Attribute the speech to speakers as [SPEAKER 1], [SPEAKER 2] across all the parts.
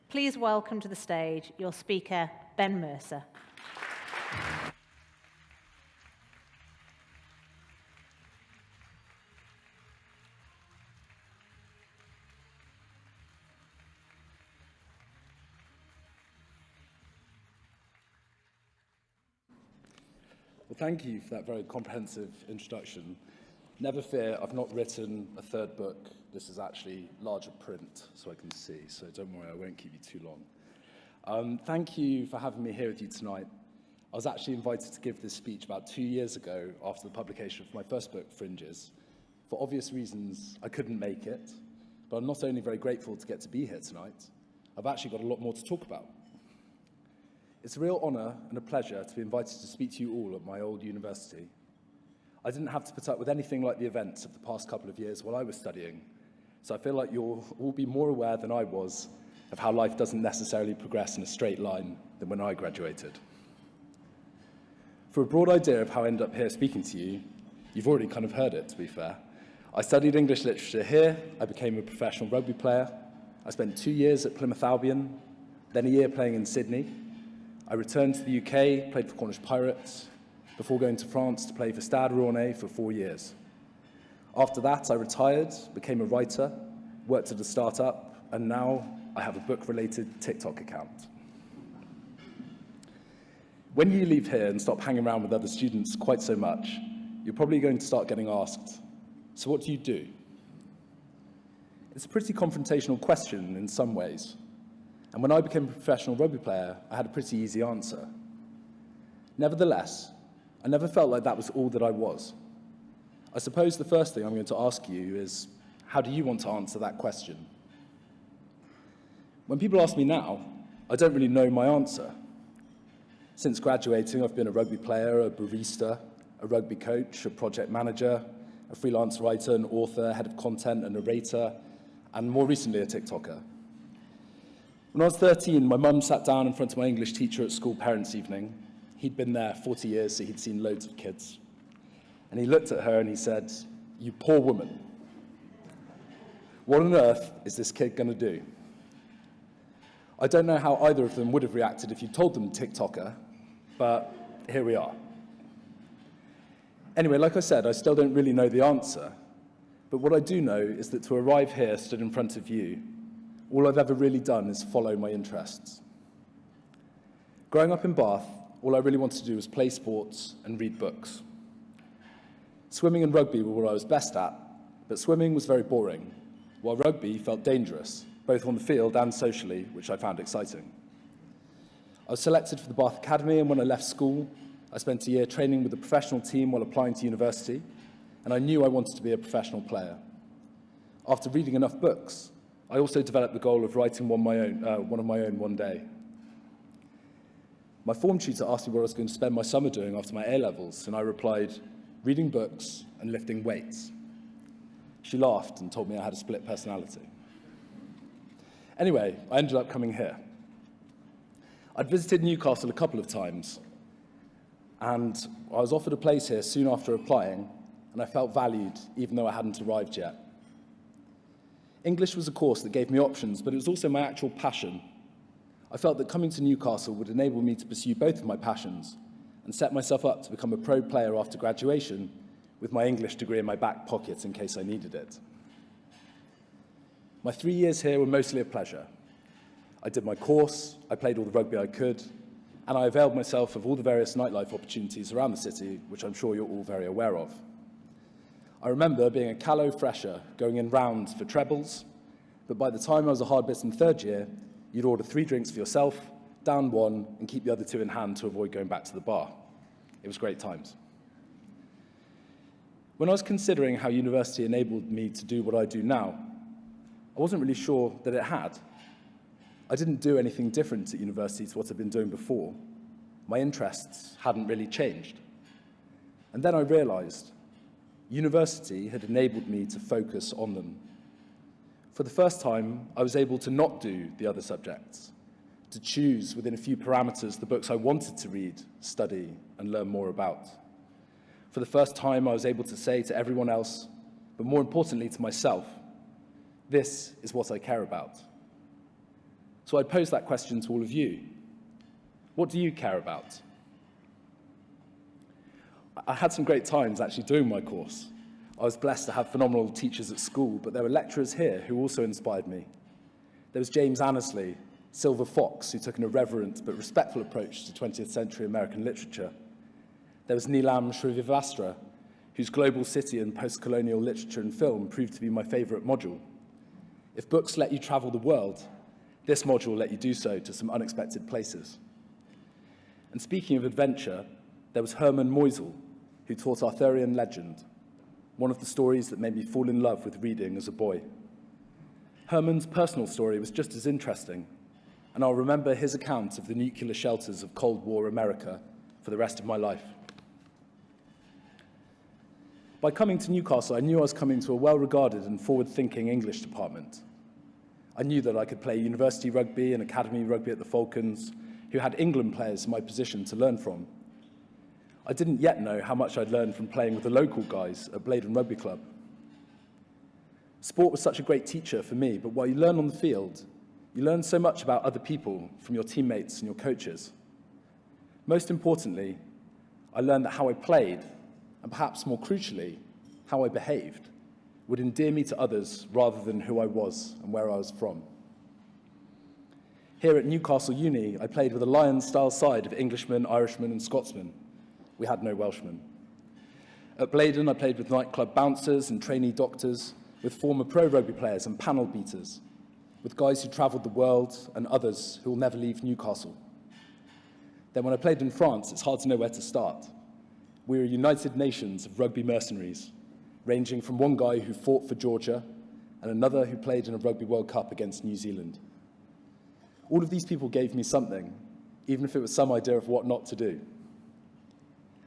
[SPEAKER 1] Please welcome to the stage your speaker, Ben Mercer.
[SPEAKER 2] Well, thank you for that very comprehensive introduction. Never fear, I've not written a third book. This is actually larger print, so I can see, so don't worry, I won't keep you too long. Thank you for having me here with you tonight. I was actually invited to give this speech about 2 years ago after the publication of my first book, Fringes. For obvious reasons, I couldn't make it, but I'm not only very grateful to get to be here tonight, I've actually got a lot more to talk about. It's a real honor and a pleasure to be invited to speak to you all at my old university. I didn't have to put up with anything like the events of the past couple of years while I was studying, so I feel like you'll all be more aware than I was of how life doesn't necessarily progress in a straight line than when I graduated. For a broad idea of how I ended up here speaking to you, you've already kind of heard it, to be fair. I studied English literature here, I became a professional rugby player, I spent 2 years at Plymouth Albion, then a year playing in Sydney. I returned to the UK, played for Cornish Pirates, before going to France to play for Stade Rennais for 4 years. After that, I retired, became a writer, worked at a startup, and now I have a book-related TikTok account. When you leave here and stop hanging around with other students quite so much, you're probably going to start getting asked, so what do you do? It's a pretty confrontational question in some ways. And when I became a professional rugby player, I had a pretty easy answer. Nevertheless, I never felt like that was all that I was. I suppose the first thing I'm going to ask you is, how do you want to answer that question? When people ask me now, I don't really know my answer. Since graduating, I've been a rugby player, a barista, a rugby coach, a project manager, a freelance writer, an author, head of content, a narrator, and more recently, a TikToker. When I was 13, my mum sat down in front of my English teacher at school parents' evening. He'd been there 40 years, so he'd seen loads of kids. And he looked at her and he said, "You poor woman. What on earth is this kid going to do?" I don't know how either of them would have reacted if you told them TikToker, but here we are. Anyway, like I said, I still don't really know the answer. But what I do know is that to arrive here, stood in front of you, all I've ever really done is follow my interests. Growing up in Bath, all I really wanted to do was play sports and read books. Swimming and rugby were what I was best at, but swimming was very boring, while rugby felt dangerous, both on the field and socially, which I found exciting. I was selected for the Bath Academy, and when I left school, I spent a year training with the professional team while applying to university, and I knew I wanted to be a professional player. After reading enough books, I also developed the goal of writing one of my own one day. My form tutor asked me what I was going to spend my summer doing after my A-levels, and I replied, reading books and lifting weights. She laughed and told me I had a split personality. Anyway, I ended up coming here. I'd visited Newcastle a couple of times, and I was offered a place here soon after applying, and I felt valued, even though I hadn't arrived yet. English was a course that gave me options, but it was also my actual passion. I felt that coming to Newcastle would enable me to pursue both of my passions and set myself up to become a pro player after graduation with my English degree in my back pocket in case I needed it. My 3 years here were mostly a pleasure. I did my course, I played all the rugby I could, and I availed myself of all the various nightlife opportunities around the city, which I'm sure you're all very aware of. I remember being a callow fresher, going in rounds for trebles, but by the time I was a hard-bitten third year, you'd order 3 drinks for yourself, down 1, and keep the other 2 in hand to avoid going back to the bar. It was great times. When I was considering how university enabled me to do what I do now, I wasn't really sure that it had. I didn't do anything different at university to what I'd been doing before. My interests hadn't really changed. And then I realized university had enabled me to focus on them. For the first time, I was able to not do the other subjects, to choose within a few parameters the books I wanted to read, study, and learn more about. For the first time, I was able to say to everyone else, but more importantly to myself, this is what I care about. So I pose that question to all of you. What do you care about? I had some great times actually doing my course. I was blessed to have phenomenal teachers at school, but there were lecturers here who also inspired me. There was James Annesley, Silver Fox, who took an irreverent but respectful approach to 20th century American literature. There was Neelam Srivastava, whose global city and post-colonial literature and film proved to be my favorite module. If books let you travel the world, this module let you do so to some unexpected places. And speaking of adventure, there was Herman Meusel, who taught Arthurian legend, one of the stories that made me fall in love with reading as a boy. Herman's personal story was just as interesting, and I'll remember his account of the nuclear shelters of Cold War America for the rest of my life. By coming to Newcastle, I knew I was coming to a well-regarded and forward-thinking English department. I knew that I could play university rugby and academy rugby at the Falcons, who had England players in my position to learn from. I didn't yet know how much I'd learned from playing with the local guys at Blaydon Rugby Club. Sport was such a great teacher for me, but while you learn on the field, you learn so much about other people from your teammates and your coaches. Most importantly, I learned that how I played, and perhaps more crucially, how I behaved, would endear me to others rather than who I was and where I was from. Here at Newcastle Uni, I played with a Lions-style side of Englishmen, Irishmen, and Scotsmen. We had no Welshmen. At Blaydon, I played with nightclub bouncers and trainee doctors, with former pro rugby players and panel beaters, with guys who travelled the world and others who will never leave Newcastle. Then when I played in France, it's hard to know where to start. We were a united nations of rugby mercenaries, ranging from one guy who fought for Georgia and another who played in a Rugby World Cup against New Zealand. All of these people gave me something, even if it was some idea of what not to do.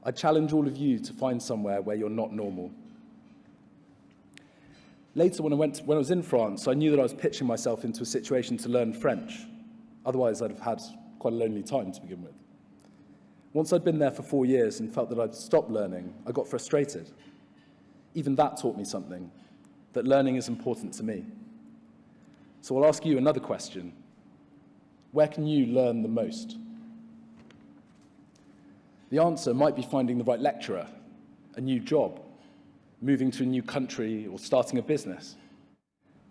[SPEAKER 2] I challenge all of you to find somewhere where you're not normal. Later, when I was in France, I knew that I was pitching myself into a situation to learn French. Otherwise, I'd have had quite a lonely time to begin with. Once I'd been there for 4 years and felt that I'd stopped learning, I got frustrated. Even that taught me something, that learning is important to me. So I'll ask you another question. Where can you learn the most? The answer might be finding the right lecturer, a new job, moving to a new country, or starting a business.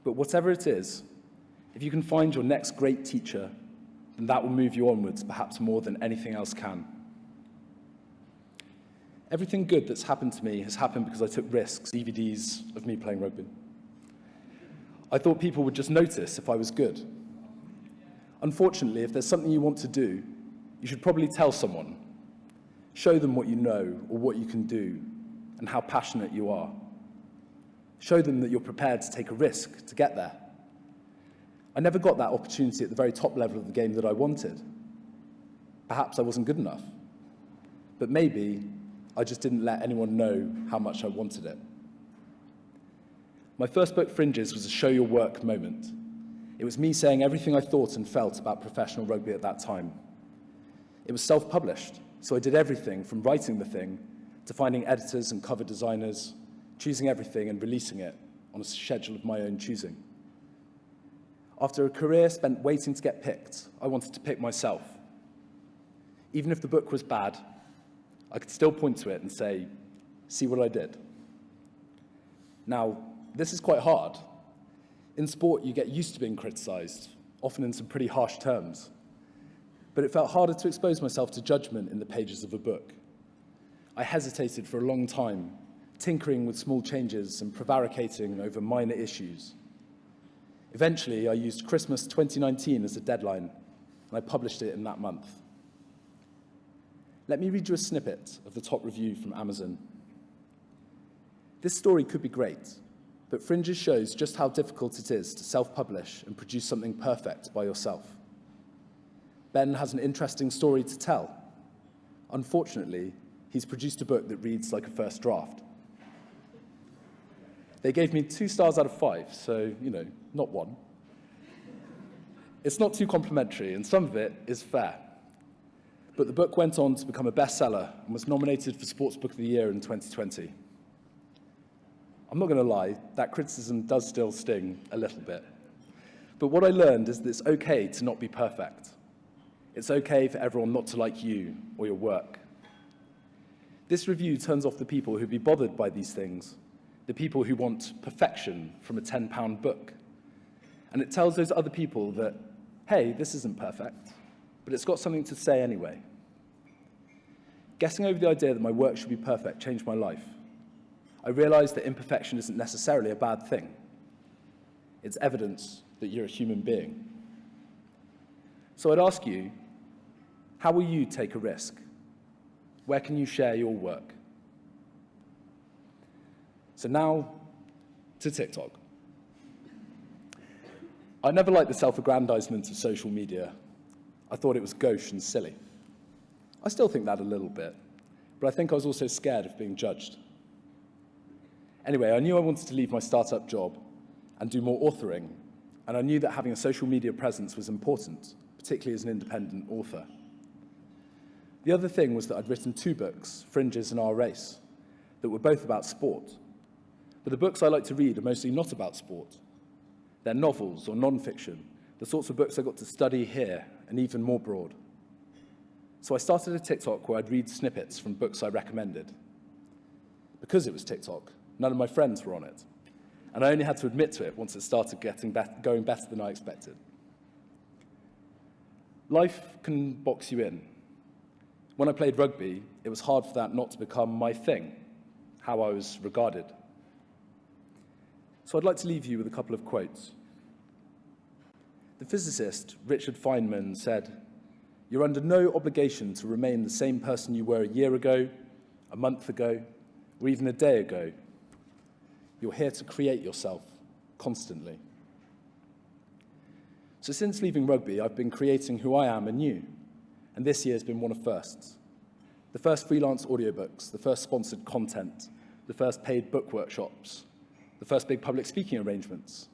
[SPEAKER 2] But whatever it is, if you can find your next great teacher, then that will move you onwards, perhaps more than anything else can. Everything good that's happened to me has happened because I took risks, DVDs of me playing rugby. I thought people would just notice if I was good. Unfortunately, if there's something you want to do, you should probably tell someone. Show them what you know or what you can do and how passionate you are. Show them that you're prepared to take a risk to get there. I never got that opportunity at the very top level of the game that I wanted. Perhaps I wasn't good enough. But maybe I just didn't let anyone know how much I wanted it. My first book, Fringes, was a show your work moment. It was me saying everything I thought and felt about professional rugby at that time. It was self-published, so I did everything from writing the thing to finding editors and cover designers, choosing everything and releasing it on a schedule of my own choosing. After a career spent waiting to get picked, I wanted to pick myself. Even if the book was bad, I could still point to it and say, see what I did. Now, this is quite hard. In sport, you get used to being criticized, often in some pretty harsh terms. But it felt harder to expose myself to judgment in the pages of a book. I hesitated for a long time, tinkering with small changes and prevaricating over minor issues. Eventually, I used Christmas 2019 as a deadline, and I published it in that month. Let me read you a snippet of the top review from Amazon. This story could be great, but Fringes shows just how difficult it is to self-publish and produce something perfect by yourself. Ben has an interesting story to tell. Unfortunately, he's produced a book that reads like a first draft. They gave me 2 stars out of 5, so, not 1. It's not too complimentary, and some of it is fair. But the book went on to become a bestseller and was nominated for Sports Book of the Year in 2020. I'm not going to lie, that criticism does still sting a little bit. But what I learned is that it's okay to not be perfect. It's okay for everyone not to like you or your work. This review turns off the people who'd be bothered by these things, the people who want perfection from a £10 book. And it tells those other people that, hey, this isn't perfect, but it's got something to say anyway. Getting over the idea that my work should be perfect changed my life. I realized that imperfection isn't necessarily a bad thing. It's evidence that you're a human being. So I'd ask you, how will you take a risk? Where can you share your work? So now to TikTok. I never liked the self-aggrandizement of social media. I thought it was gauche and silly. I still think that a little bit, but I think I was also scared of being judged. Anyway, I knew I wanted to leave my startup job and do more authoring, and I knew that having a social media presence was important, particularly as an independent author. The other thing was that I'd written 2 books, Fringes and Our Race, that were both about sport. But the books I like to read are mostly not about sport. They're novels or non-fiction, the sorts of books I got to study here and even more broad. So I started a TikTok where I'd read snippets from books I recommended. Because it was TikTok, none of my friends were on it. And I only had to admit to it once it started going better than I expected. Life can box you in. When I played rugby, it was hard for that not to become my thing, how I was regarded. So I'd like to leave you with a couple of quotes. The physicist Richard Feynman said, "You're under no obligation to remain the same person you were a year ago, a month ago, or even a day ago. You're here to create yourself constantly." So since leaving rugby, I've been creating who I am anew, and this year's been one of firsts. The first freelance audiobooks, the first sponsored content, the first paid book workshops, the first big public speaking arrangements,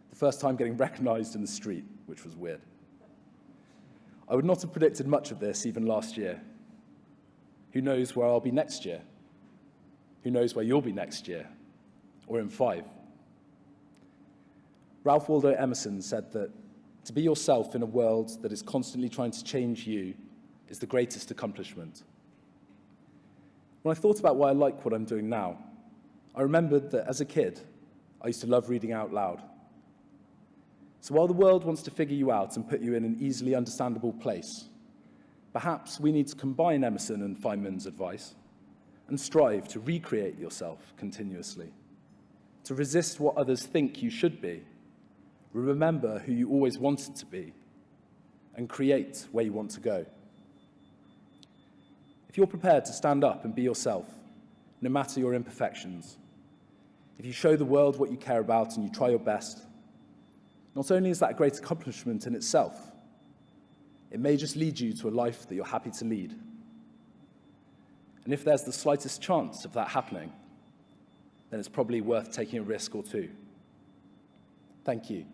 [SPEAKER 2] the first time getting recognized in the street, which was weird. I would not have predicted much of this even last year. Who knows where I'll be next year? Who knows where you'll be next year? Or in 5? Ralph Waldo Emerson said that to be yourself in a world that is constantly trying to change you is the greatest accomplishment. When I thought about why I like what I'm doing now, I remembered that as a kid, I used to love reading out loud. So while the world wants to figure you out and put you in an easily understandable place, perhaps we need to combine Emerson and Feynman's advice and strive to recreate yourself continuously, to resist what others think you should be, remember who you always wanted to be, and create where you want to go. If you're prepared to stand up and be yourself, no matter your imperfections, if you show the world what you care about and you try your best, not only is that a great accomplishment in itself, it may just lead you to a life that you're happy to lead. And if there's the slightest chance of that happening, then it's probably worth taking a risk or two. Thank you.